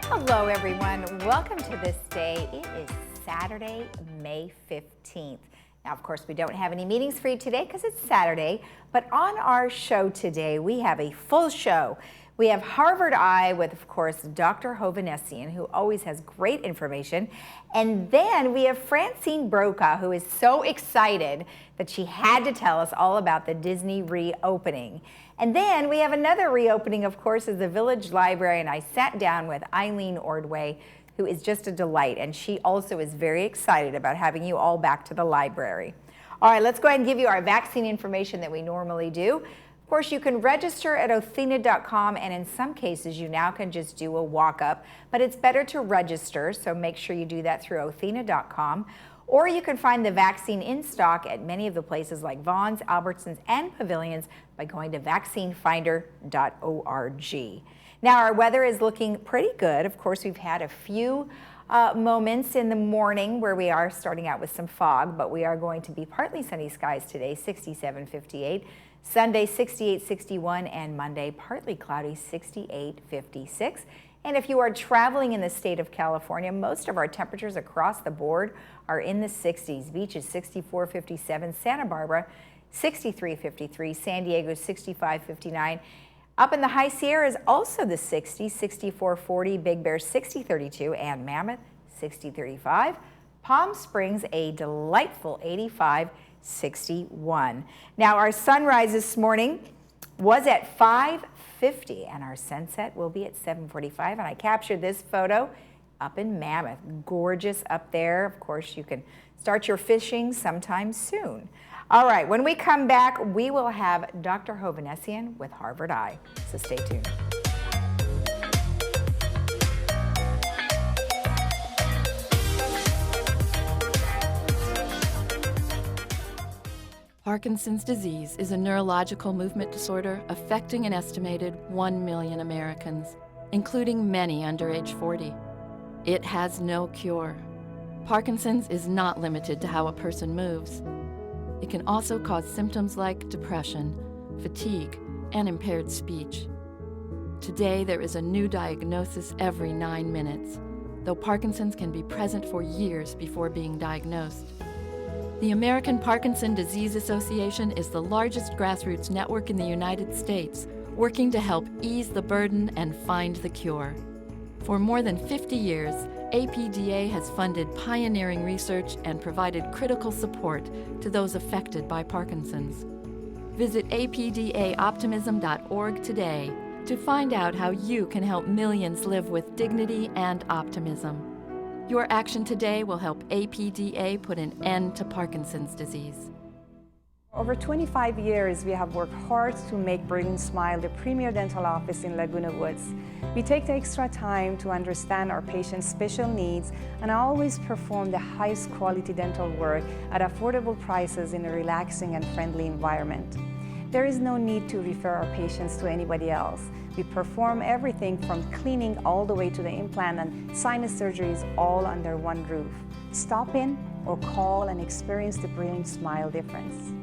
Hello, everyone. Welcome to This Day. It is Saturday, May 15th. Now, of course, we don't have any meetings for you today because it's Saturday, but on our show today, we have a full show. We have Harvard Eye with, of course, Dr. Hobanesian, who always has great information. And then we have Francine Brokaw, who is so excited that she had to tell us all about the Disney reopening. And then we have another reopening, of course, is the Village Library, and I sat down with Eileen Ordway, who is just a delight, and she also is very excited about having you all back to the library. All right, let's go ahead and give you our vaccine information that we normally do. Of course, you can register at Othena.com, and in some cases, you now can just do a walk-up, but it's better to register, so make sure you do that through Othena.com. Or you can find the vaccine in stock at many of the places like Vaughn's, Albertsons, and Pavilions by going to vaccinefinder.org. Now, our weather is looking pretty good. Of course, we've had a few moments in the morning where we are starting out with some fog, but we are going to be partly sunny skies today, 67, 58. Sunday, 68, 61, and Monday, partly cloudy, 68, 56. And if you are traveling in the state of California, most of our temperatures across the board are in the 60s. Beach is 64, 57. Santa Barbara, 63, 53. San Diego, 65, 59. Up in the High Sierras, also the 60s, 64, 40. Big Bear, 60, 32. And Mammoth, 60, 35. Palm Springs, a delightful 85, 61. Now, our sunrise this morning was at 5:50, and our sunset will be at 7:45. And I captured this photo up in Mammoth. Gorgeous up there. Of course, you can start your fishing sometime soon. All right, when we come back, we will have Dr. Hobanesian with Harvard Eye. So stay tuned. Parkinson's disease is a neurological movement disorder affecting an estimated 1 million Americans, including many under age 40. It has no cure. Parkinson's is not limited to how a person moves. It can also cause symptoms like depression, fatigue, and impaired speech. Today, there is a new diagnosis every 9 minutes, though Parkinson's can be present for years before being diagnosed. The American Parkinsons Disease Association is the largest grassroots network in the United States, working to help ease the burden and find the cure. For more than 50 years, APDA has funded pioneering research and provided critical support to those affected by Parkinson's. Visit apdaoptimism.org today to find out how you can help millions live with dignity and optimism. Your action today will help APDA put an end to Parkinson's disease. Over 25 years, we have worked hard to make Brilliant Smile the premier dental office in Laguna Woods. We take the extra time to understand our patients' special needs and always perform the highest quality dental work at affordable prices in a relaxing and friendly environment. There is no need to refer our patients to anybody else. We perform everything from cleaning all the way to the implant and sinus surgeries all under one roof. Stop in or call and experience the Brilliant Smile difference.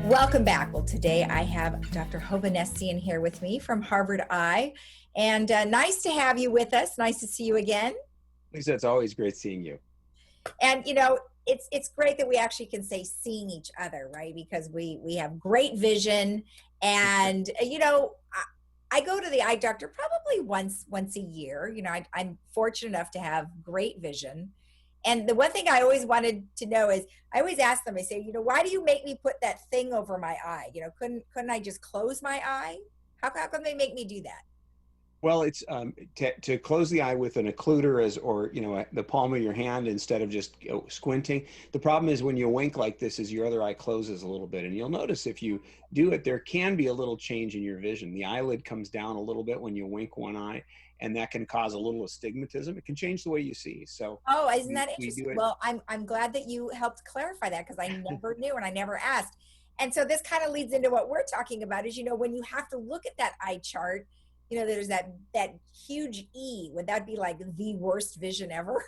Welcome back. Well, today I have Dr. Hobanesian here with me from Harvard Eye. And nice to have you with us. Nice to see you again. Lisa, it's always great seeing you. And, you know, it's great that we actually can say seeing each other, right? Because we have great vision. And, you know, I go to the eye doctor probably once a year. You know, I'm fortunate enough to have great vision. And the one thing I always wanted to know is, I always ask them, I say, you know, why do you make me put that thing over my eye? You know, couldn't I just close my eye? How come they make me do that? Well, it's to close the eye with an occluder or you know, the palm of your hand instead of just squinting. The problem is when you wink like this is your other eye closes a little bit, and you'll notice if you do it, there can be a little change in your vision. The eyelid comes down a little bit when you wink one eye, and that can cause a little astigmatism. It can change the way you see. So, oh, isn't that interesting? Well, I'm glad that you helped clarify that, because I never knew and I never asked. And so this kind of leads into what we're talking about is, you know, when you have to look at that eye chart, you know, there's that huge E. Would that be like the worst vision ever?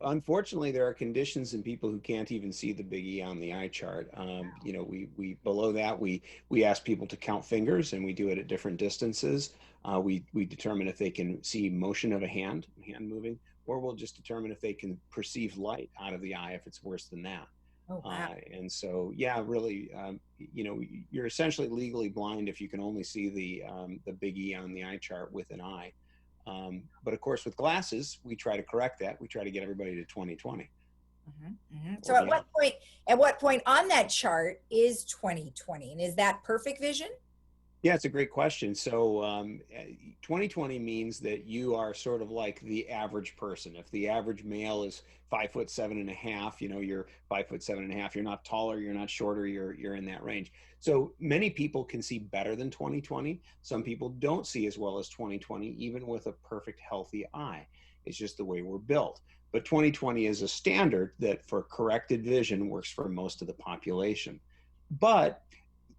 Unfortunately, there are conditions in people who can't even see the big E on the eye chart. You know, we below that we ask people to count fingers, and we do it at different distances. We determine if they can see motion of a hand moving, or we'll just determine if they can perceive light out of the eye if it's worse than that. Oh, wow. And so, yeah, really, you know, you're essentially legally blind if you can only see the big E on the eye chart with an eye. But of course, with glasses, we try to correct that. We try to get everybody to 20/20. So at what point on that chart is 20/20, and is that perfect vision? Yeah, it's a great question. So 20/20 means that you are sort of like the average person. If the average male is 5'7.5", you know, you're 5'7.5". You're not taller, you're not shorter, you're in that range. So many people can see better than 20/20. Some people don't see as well as 20/20, even with a perfect healthy eye. It's just the way we're built. But 20/20 is a standard that for corrected vision works for most of the population. But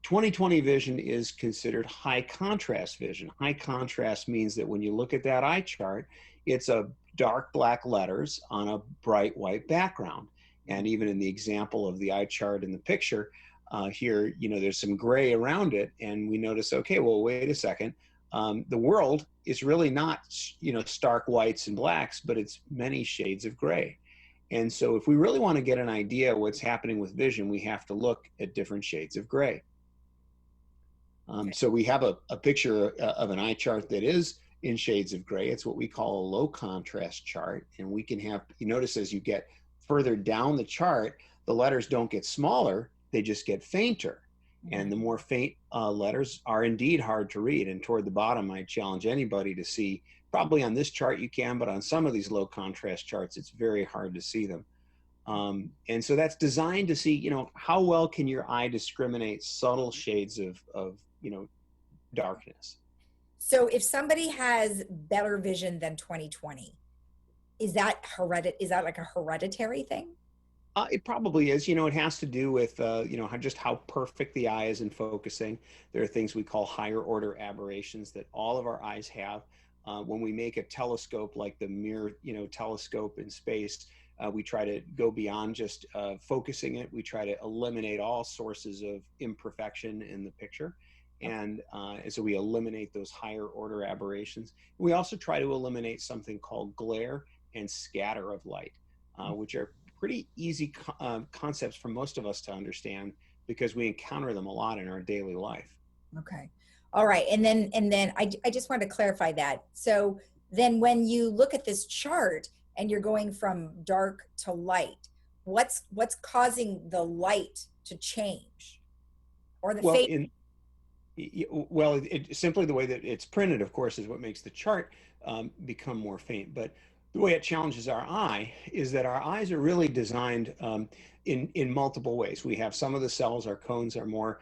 20/20 vision is considered high contrast vision. High contrast means that when you look at that eye chart, it's a dark black letters on a bright white background. And even in the example of the eye chart in the picture here, you know, there's some gray around it. And we notice, okay, well, wait a second. The world is really not, you know, stark whites and blacks, but it's many shades of gray. And so if we really want to get an idea of what's happening with vision, we have to look at different shades of gray. So we have a picture of an eye chart that is in shades of gray. It's what we call a low contrast chart. And we can have, you notice as you get further down the chart, the letters don't get smaller, they just get fainter. And the more faint letters are indeed hard to read. And toward the bottom, I challenge anybody to see, probably on this chart you can, but on some of these low contrast charts, it's very hard to see them. And so that's designed to see, you know, how well can your eye discriminate subtle shades of you know, darkness. So if somebody has better vision than 20/20, is that like a hereditary thing? It probably is. You know, it has to do with, you know, just how perfect the eye is in focusing. There are things we call higher order aberrations that all of our eyes have. When we make a telescope like the Mir, you know, telescope in space, we try to go beyond just focusing it. We try to eliminate all sources of imperfection in the picture. And so we eliminate those higher order aberrations. We also try to eliminate something called glare and scatter of light, which are pretty easy concepts for most of us to understand because we encounter them a lot in our daily life. Okay. All right. And then I just wanted to clarify that. So then when you look at this chart and you're going from dark to light, what's causing the light to change or the fade? Well, simply the way that it's printed, of course, is what makes the chart become more faint. But the way it challenges our eye is that our eyes are really designed in multiple ways. We have some of the cells, our cones are more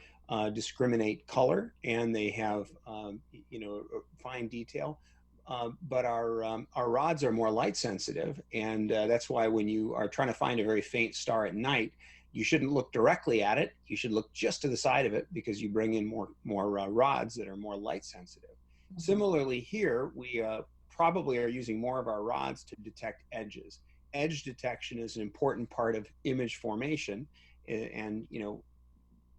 discriminate color, and they have you know, fine detail. But our rods are more light sensitive, and that's why when you are trying to find a very faint star at night, you shouldn't look directly at it. You should look just to the side of it because you bring in more rods that are more light sensitive. Similarly here, we probably are using more of our rods to detect edges. Edge detection is an important part of image formation, and you know,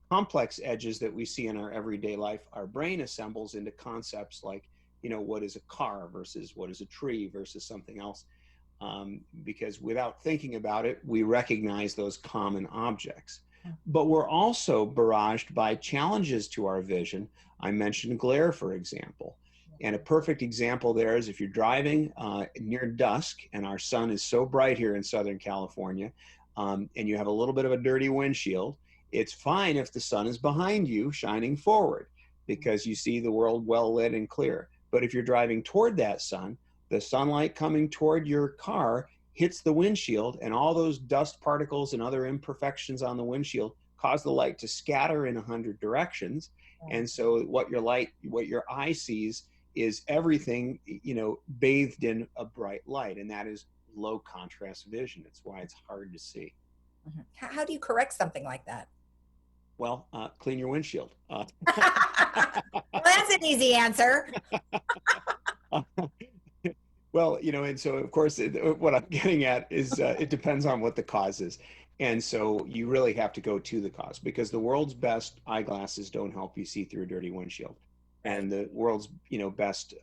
complex edges that we see in our everyday life, our brain assembles into concepts like, you know, what is a car versus what is a tree versus something else. Because without thinking about it, we recognize those common objects. But we're also barraged by challenges to our vision. I mentioned glare, for example. And a perfect example there is if you're driving near dusk, and our sun is so bright here in Southern California, and you have a little bit of a dirty windshield, it's fine if the sun is behind you shining forward because you see the world well lit and clear. But if you're driving toward that sun, the sunlight coming toward your car hits the windshield, and all those dust particles and other imperfections on the windshield cause the light to scatter in 100 directions. And so what your eye sees is everything, you know, bathed in a bright light, and that is low contrast vision. It's why it's hard to see. How do you correct something like that? Well, clean your windshield. Well, that's an easy answer. Well, and so of course, what I'm getting at is it depends on what the cause is. And so you really have to go to the cause because the world's best eyeglasses don't help you see through a dirty windshield. Right. And the world's, best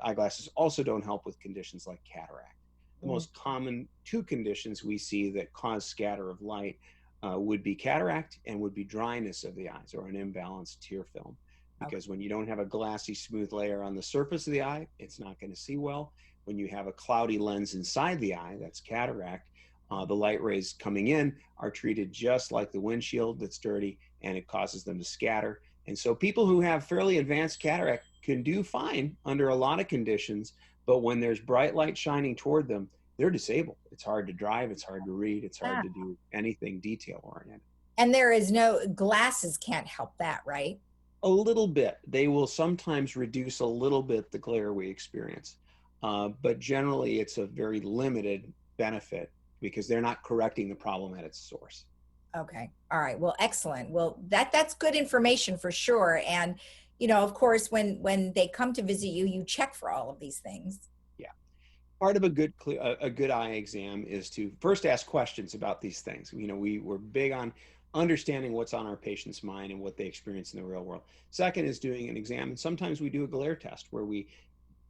eyeglasses also don't help with conditions like cataract. The most common two conditions we see that cause scatter of light would be cataract and would be dryness of the eyes or an imbalanced tear film. Because when you don't have a glassy, smooth layer on the surface of the eye, it's not going to see well. When you have a cloudy lens inside the eye, that's cataract, the light rays coming in are treated just like the windshield that's dirty, and it causes them to scatter. And so people who have fairly advanced cataract can do fine under a lot of conditions, but when there's bright light shining toward them, they're disabled. It's hard to drive, it's hard to read, it's hard to do anything detail oriented. And there is no, glasses can't help that, right? A little bit. They will sometimes reduce a little bit the glare we experience, but generally it's a very limited benefit because they're not correcting the problem at its source. Okay. All right. Well, excellent. Well, that's good information for sure. And, of course, when they come to visit you, you check for all of these things. Yeah. Part of a good eye exam is to first ask questions about these things. We're big on understanding what's on our patient's mind and what they experience in the real world. Second is doing an exam. And sometimes we do a glare test where we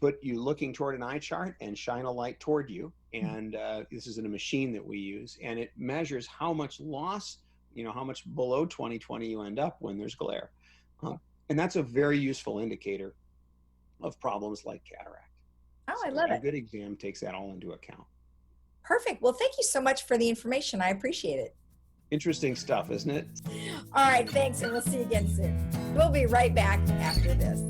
put you looking toward an eye chart and shine a light toward you. And this is in a machine that we use, and it measures how much loss, how much below 20/20 you end up when there's glare. And that's a very useful indicator of problems like cataract. Oh, So I love a it. good exam takes that all into account. Perfect. Well, thank you so much for the information. I appreciate it. Interesting stuff, isn't it? All right. Thanks. And we'll see you again soon. We'll be right back after this.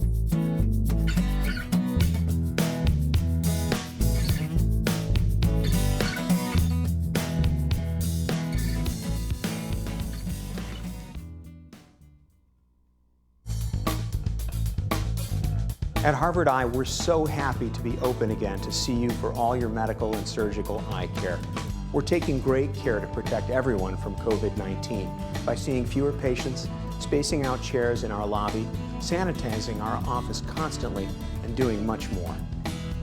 At Harvard Eye, we're so happy to be open again to see you for all your medical and surgical eye care. We're taking great care to protect everyone from COVID-19 by seeing fewer patients, spacing out chairs in our lobby, sanitizing our office constantly, and doing much more.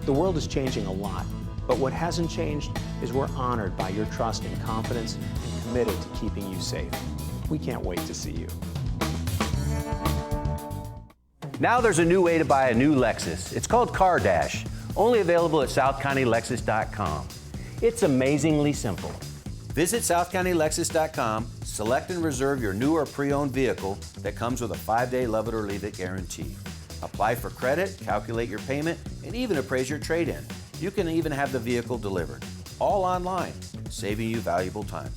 The world is changing a lot, but what hasn't changed is we're honored by your trust and confidence and committed to keeping you safe. We can't wait to see you. Now there's a new way to buy a new Lexus. It's called Car Dash, only available at SouthCountyLexus.com. It's amazingly simple. Visit SouthCountyLexus.com, select and reserve your new or pre-owned vehicle that comes with a 5-day love it or leave it guarantee. Apply for credit, calculate your payment, and even appraise your trade-in. You can even have the vehicle delivered, all online, saving you valuable time.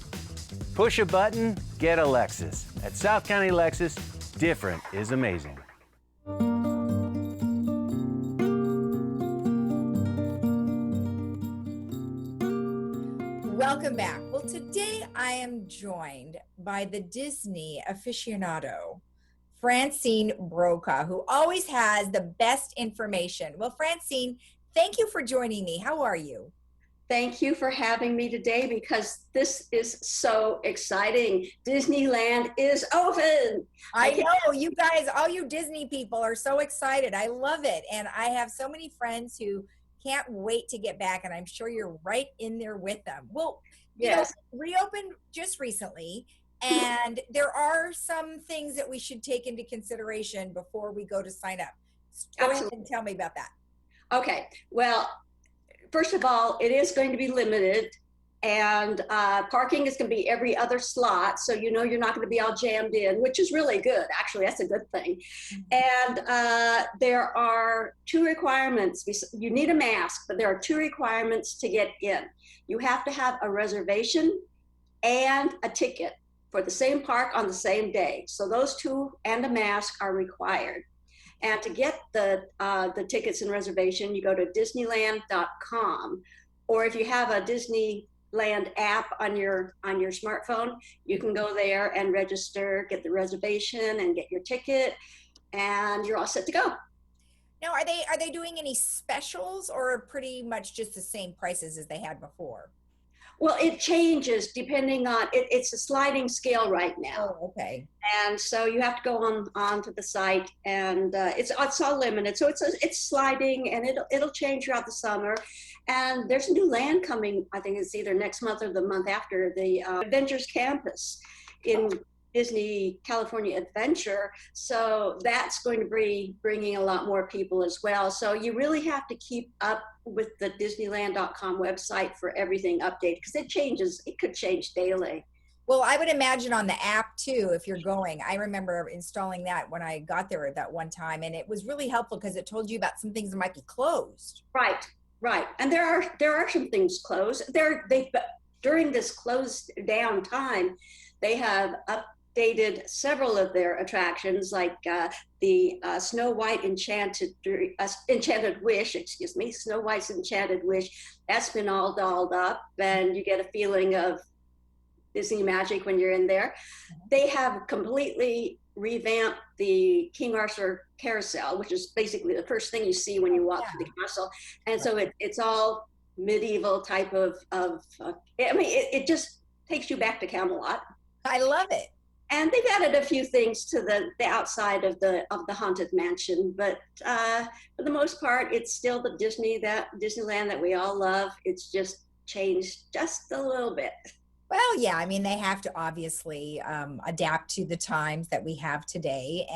Push a button, get a Lexus. At South County Lexus, different is amazing. Welcome back. Well, today I am joined by the Disney aficionado, Francine Brokaw, who always has the best information. Well, Francine, thank you for joining me. How are you? Thank you for having me today because this is so exciting. Disneyland is open. I know you guys, all you Disney people are so excited. I love it. And I have so many friends who can't wait to get back, and I'm sure you're right in there with them. Well, Yes. Reopened just recently, and there are some things that we should take into consideration before we go to sign up. Go ahead and tell me about that. Okay. Well, first of all, it is going to be limited, and parking is going to be every other slot. So, you're not going to be all jammed in, which is really good. Actually, that's a good thing. And there are 2 requirements. You need a mask, but there are 2 requirements to get in. You have to have a reservation and a ticket for the same park on the same day. So those 2 and a mask are required. And to get the tickets and reservation, you go to Disneyland.com, or if you have a Disneyland app on your smartphone, you can go there and register, get the reservation, and get your ticket, and you're all set to go. Now, are they doing any specials, or pretty much just the same prices as they had before? Well, it changes depending on it's a sliding scale right now. Oh, okay. And so you have to go on to the site, and it's all limited. So it's sliding, and it'll change throughout the summer. And there's new land coming. I think it's either next month or the month after, the Adventures Campus in Disney California Adventure. So that's going to be bringing a lot more people as well. So you really have to keep up with the Disneyland.com website for everything updated, because it changes. It could change daily. Well, I would imagine on the app too, if you're going. I remember installing that when I got there at that one time, and it was really helpful because it told you about some things that might be closed. Right. And there are some things closed. During this closed down time, they have updated several of their attractions, like the Snow White Enchanted Wish, Snow White's Enchanted Wish. That's been all dolled up, and you get a feeling of Disney magic when you're in there. They have completely revamped the King Arthur Carousel, which is basically the first thing you see when you walk through the castle. And so it's all medieval type of it just takes you back to Camelot. I love it. And they've added a few things to the outside of the Haunted Mansion, but for the most part, it's still the Disneyland that we all love. It's just changed just a little bit. Well, yeah, I mean, they have to obviously adapt to the times that we have today.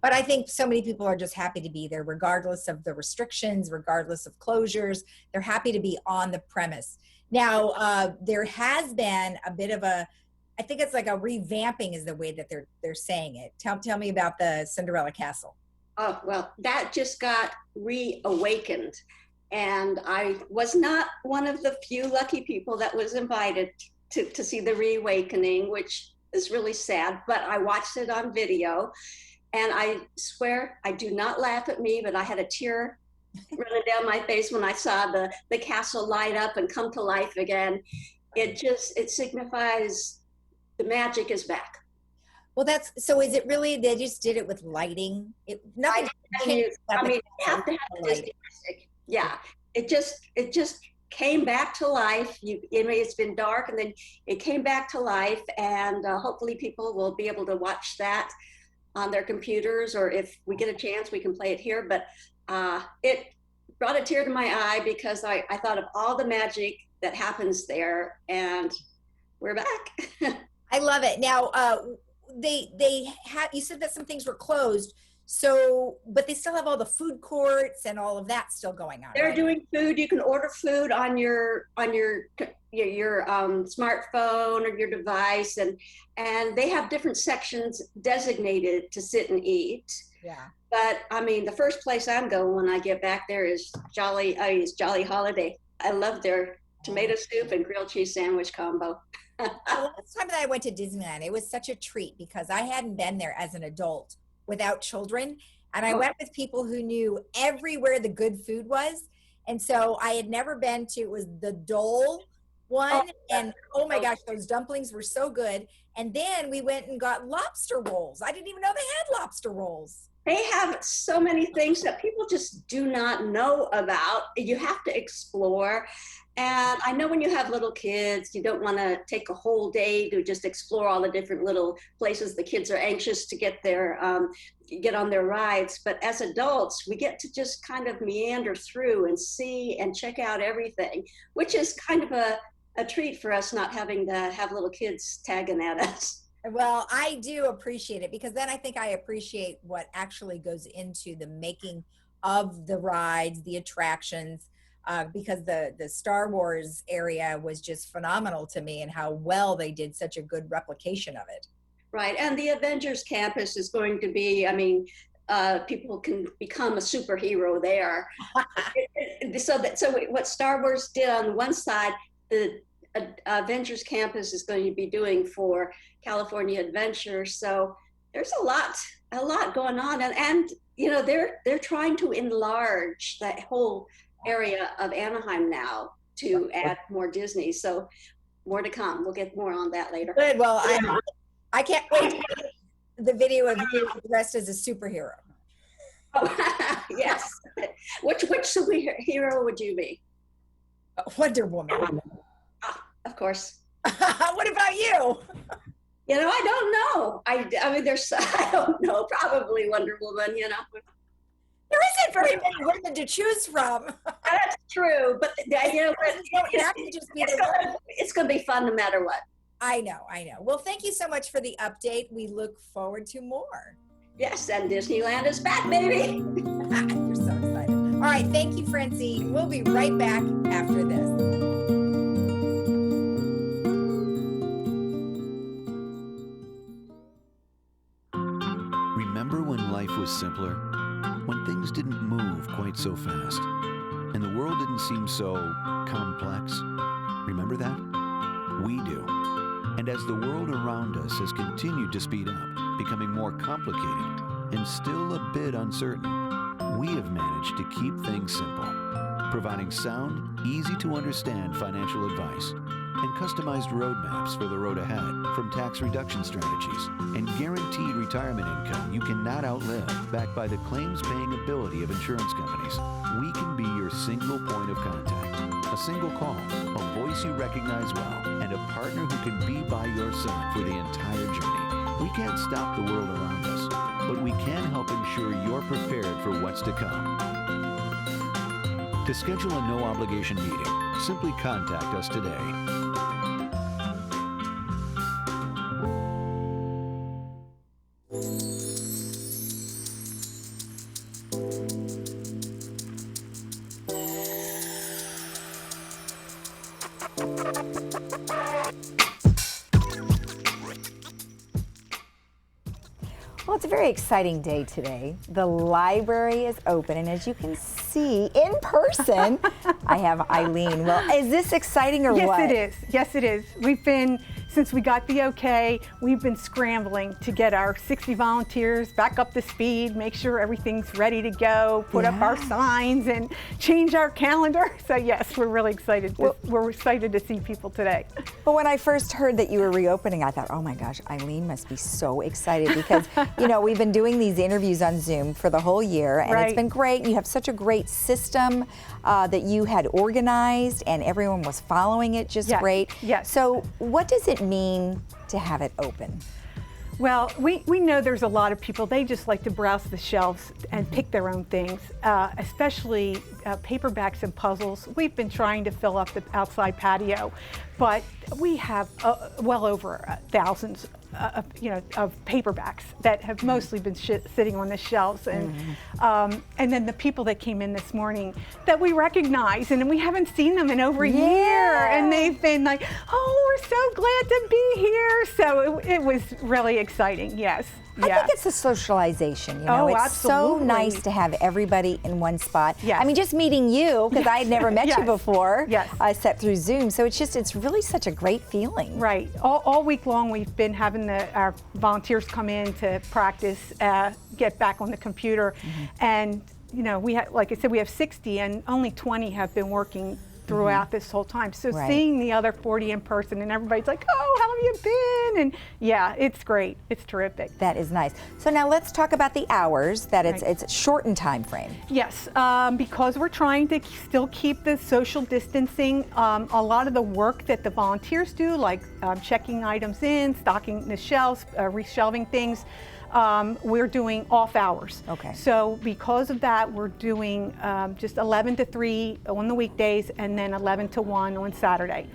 But I think so many people are just happy to be there, regardless of the restrictions, regardless of closures. They're happy to be on the premise. Now, there has been a bit of I think it's like a revamping is the way that they're saying it. Tell me about the Cinderella Castle. Oh, well, that just got reawakened. And I was not one of the few lucky people that was invited to see the reawakening, which is really sad, but I watched it on video, and I swear, I do not laugh at me, but I had a tear running down my face when I saw the castle light up and come to life again. It signifies the magic is back. Well, so is it really, they just did it with lighting? You have to have the Disney magic. Yeah, it just came back to life. It's been dark, and then it came back to life, and hopefully people will be able to watch that on their computers, or if we get a chance, we can play it here. But it brought a tear to my eye because I thought of all the magic that happens there, and we're back. I love it. Now, you said that some things were closed. But they still have all the food courts and all of that still going on. They're doing food. You can order food on your smartphone or your device, and they have different sections designated to sit and eat. Yeah. But I mean, the first place I'm going when I get back there is Jolly Holiday. I love their tomato soup and grilled cheese sandwich combo. The last time that I went to Disneyland, it was such a treat because I hadn't been there as an adult without children. And I went with people who knew everywhere the good food was. And so I had never been to, it was the Dole one. And oh my gosh, those dumplings were so good. And then we went and got lobster rolls. I didn't even know they had lobster rolls. They have so many things that people just do not know about. You have to explore. And I know when you have little kids, you don't want to take a whole day to just explore all the different little places. The kids are anxious to get on their rides. But as adults, we get to just kind of meander through and see and check out everything, which is kind of a treat for us, not having to have little kids tagging at us. Well, I do appreciate it because then I think I appreciate what actually goes into the making of the rides, the attractions. Because the Star Wars area was just phenomenal to me and how well they did such a good replication of it. Right, and the Avengers Campus is going to be, people can become a superhero there. So what Star Wars did on one side, the Avengers Campus is going to be doing for California Adventure. So there's a lot going on, and they're trying to enlarge that whole area of Anaheim now to add more Disney. So more to come. We'll get more on that later. Good. Well, I can't wait to see the video of you dressed as a superhero. Oh, yes. Which superhero would you be? Wonder Woman. Of course. What about you? You know, I don't know. I mean, there's, I don't know, probably Wonder Woman, you know. There isn't very many women to choose from. That's true, but you know, Don't have to just be the it's going to be fun no matter what. I know. Well, thank you so much for the update. We look forward to more. Yes, and Disneyland is back, baby. You're so excited. All right, thank you, Francine. We'll be right back after this. Remember when life was simpler? When things didn't move quite so fast? And the world didn't seem so complex? Remember that? We do. And as the world around us has continued to speed up, becoming more complicated and still a bit uncertain, we have managed to keep things simple, providing sound, easy to understand financial advice and customized roadmaps for the road ahead, from tax reduction strategies and guaranteed retirement income you cannot outlive, backed by the claims-paying ability of insurance companies. We can be your single point of contact, a single call, a voice you recognize well, and a partner who can be by your side for the entire journey. We can't stop the world around us, but we can help ensure you're prepared for what's to come. To schedule a no-obligation meeting, simply contact us today. Well, it's a very exciting day today. The library is open, and as you can see in person, I have Eileen. Well, is this exciting or what? Yes, it is. Yes, it is. We've been, since we got the okay, we've been scrambling to get our 60 volunteers back up to speed, make sure everything's ready to go, put up our signs, and change our calendar. So yes, we're really excited. We're excited to see people today. But when I first heard that you were reopening, I thought, oh my gosh, Eileen must be so excited because, you know, we've been doing these interviews on Zoom for the whole year, and it's been great. You have such a great system that you had organized, and everyone was following it just great. Yes. So what does it mean to have it open? Well, we know there's a lot of people, they just like to browse the shelves and pick their own things, especially paperbacks and puzzles. We've been trying to fill up the outside patio, but we have well over thousands of paperbacks that have mostly been sitting on the shelves, and then the people that came in this morning that we recognize, and we haven't seen them in over a year, and they've been like, oh, we're so glad to be here. So it was really exciting. Yes. I think it's the socialization, you know. It's so nice to have everybody in one spot. Yes. I mean, just meeting you, because I had never met you before. Yes. I sat through Zoom, so it's really such a great feeling. Right. All week long we've been having our volunteers come in to practice, get back on the computer, and you know, like I said, we have 60, and only 20 have been working throughout this whole time. So seeing the other 40 in person, and everybody's like, oh, how have you been? And yeah, it's great. It's terrific. That is nice. So now let's talk about the hours, that it's a shortened time frame. Yes, because we're trying to still keep the social distancing. A lot of the work that the volunteers do, like checking items in, stocking the shelves, reshelving things, we're doing off hours. Okay. So because of that, we're doing just 11 to 3 on the weekdays, and then 11 to 1 on Saturday.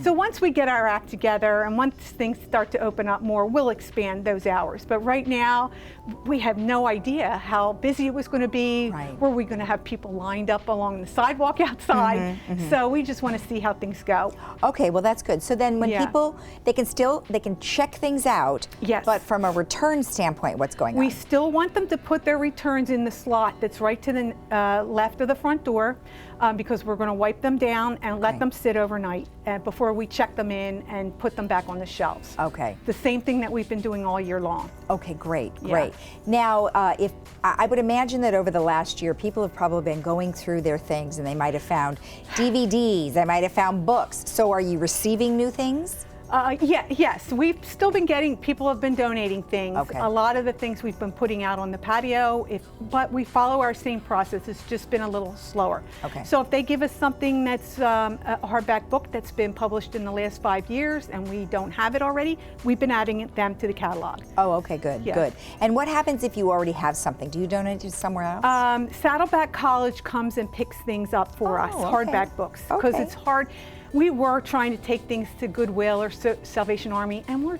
So once we get our act together and once things start to open up more, we'll expand those hours. But right now, we have no idea how busy it was going to be. Were we going to have people lined up along the sidewalk outside? So we just want to see how things go. Okay, well that's good. So then when people, they can check things out, but from a return standpoint, what's going on? We still want them to put their returns in the slot that's right to the left of the front door, because we're going to wipe them down and let them sit overnight before we check them in and put them back on the shelves. Okay. The same thing that we've been doing all year long. Okay, great. Now, if I would imagine that over the last year, people have probably been going through their things, and they might have found DVDs, they might have found books. So are you receiving new things? Yes, we've still been getting, people have been donating things. Okay. A lot of the things we've been putting out on the patio, but we follow our same process. It's just been a little slower. Okay. So if they give us something that's a hardback book that's been published in the last 5 years and we don't have it already, we've been adding them to the catalog. Oh, okay, good, Yeah. good. And what happens if you already have something? Do you donate it somewhere else? Saddleback College comes and picks things up for us, okay. hardback books, because Okay. it's hard. We were trying to take things to Goodwill or Salvation Army, and we're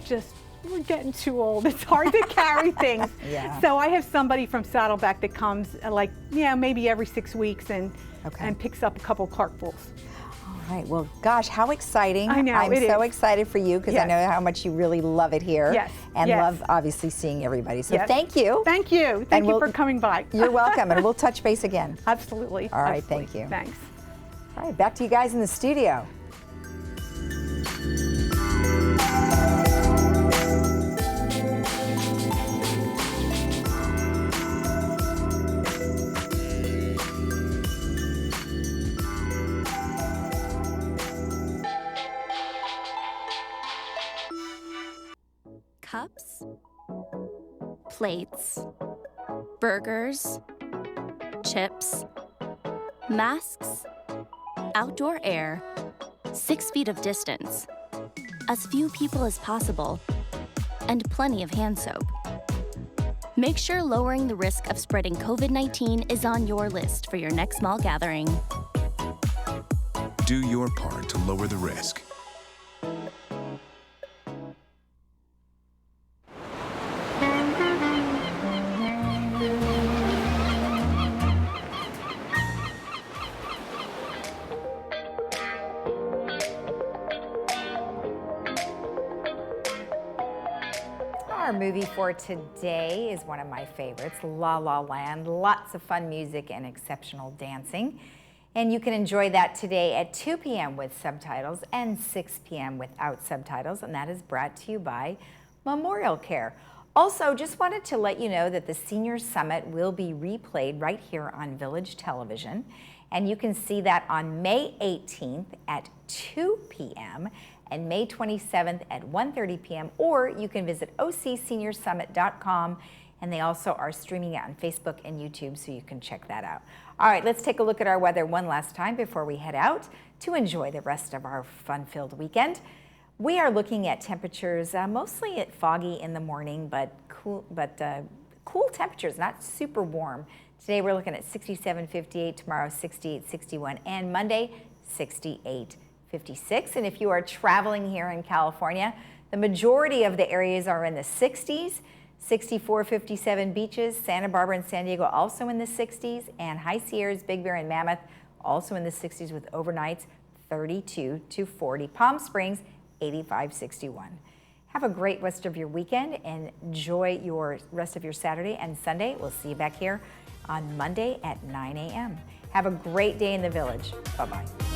getting too old. It's hard to carry things. Yeah. So I have somebody from Saddleback that comes like, maybe every 6 weeks and picks up a couple cartfuls. All right, well, gosh, how exciting. I know, I'm it so is. excited for you because I Yes. know how much you really love it here. Yes, And yes. love, obviously, seeing everybody. So Yes. thank you. Thank you. Thank you for coming by. You're welcome, and we'll touch base again. Absolutely. All right, Absolutely. thank you. Thanks. All right, back to you guys in the studio. Cups, plates, burgers, chips, masks, outdoor air, 6 feet of distance, as few people as possible, and plenty of hand soap. Make sure lowering the risk of spreading COVID-19 is on your list for your next small gathering. Do your part to lower the risk. Our movie for today is one of my favorites, La La Land. Lots of fun music and exceptional dancing. And you can enjoy that today at 2 p.m. with subtitles and 6 p.m. without subtitles, and that is brought to you by Memorial Care. Also, just wanted to let you know that the Senior Summit will be replayed right here on Village Television, and you can see that on May 18th at 2 p.m. and May 27th at 1:30 p.m., or you can visit OCSeniorSummit.com, and they also are streaming it on Facebook and YouTube, so you can check that out. All right, let's take a look at our weather one last time before we head out to enjoy the rest of our fun-filled weekend. We are looking at temperatures mostly foggy in the morning, but cool temperatures, not super warm. Today we're looking at 67, 58, tomorrow 68, 61, and Monday 68, 56. And if you are traveling here in California, the majority of the areas are in the 60s, 64, 57 beaches, Santa Barbara and San Diego also in the 60s, and High Sierras, Big Bear, and Mammoth also in the 60s with overnights 32 to 40. Palm Springs 85, 61. Have a great rest of your weekend and enjoy your rest of your Saturday and Sunday. We'll see you back here on Monday at 9 a.m. Have a great day in the Village. Bye-bye.